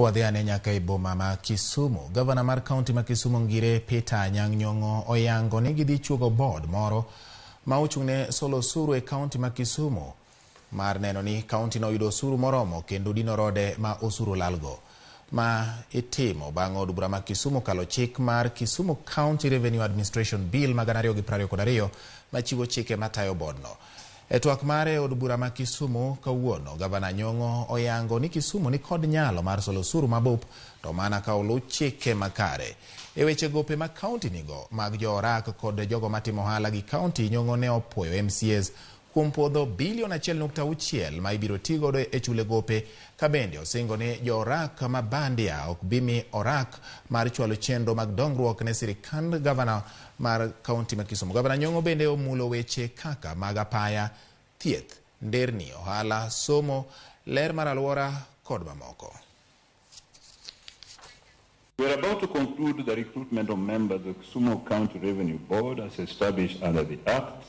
Koro wadhi ane nyaka e boma ma Kisumu. Gavana mar kaunti ma Kisumu ngire Peter Anyang Nyong'o oyango ni gidhi chuogo board moro ma ochung'ne solo osuru e kaunti ma Kisumu mar neno ni kaunti no yudo osuru moromo kendo dino rode ma osuru lalgo. Ma itimo bang' od bura ma Kisumu kalo chik mar Kisumu County Revenue Administration Bill ma 2022 machiwo chike matayo board no. E twak mare od bura ma Kisumu kawuono, Gavana Nyong'o oyango ni Kisumu ni kod nyalo mar solo osuru mabup to mana ka olu chike makare. E weche gope ma kaunti nigo mag jo-orak kod jogo matimo ohala gi kaunti, Nyong'o ne opuoyo MCAs kuom puodho bilion 1.6 ma ibiro tigodo e chule gope, ka bende osingo ni jo-orak ma bandia ok bimi orak mar chwalo chenro mag dongruok ne sirikand gavana mar kaunti ma Kisumu. Gavana Nyong'o bende omulo weche kaka mag apaya, thieth, nderni, ohala, somo, ler mar alwora kod mamoko. We are about to conclude the recruitment of members of the Kisumu County Revenue Board as established under the Act.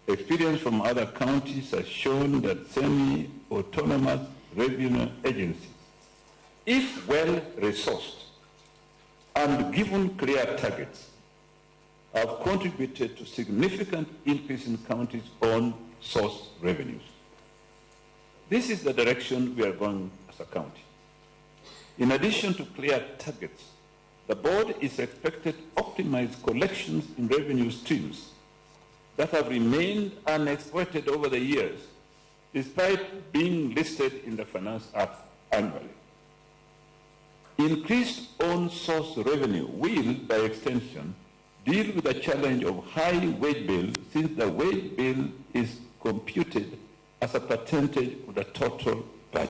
Experience from other counties has shown that semi-autonomous revenue agencies, if well-resourced and given clear targets, have contributed to significant increase in counties' own source revenues. This is the direction we are going as a county. In addition to clear targets, the board is expected to optimize collections in revenue streams that have remained unexploited over the years, despite being listed in the Finance Act annually. Increased own source revenue will, by extension, deal with the challenge of high wage bill, since the wage bill is computed as a percentage of the total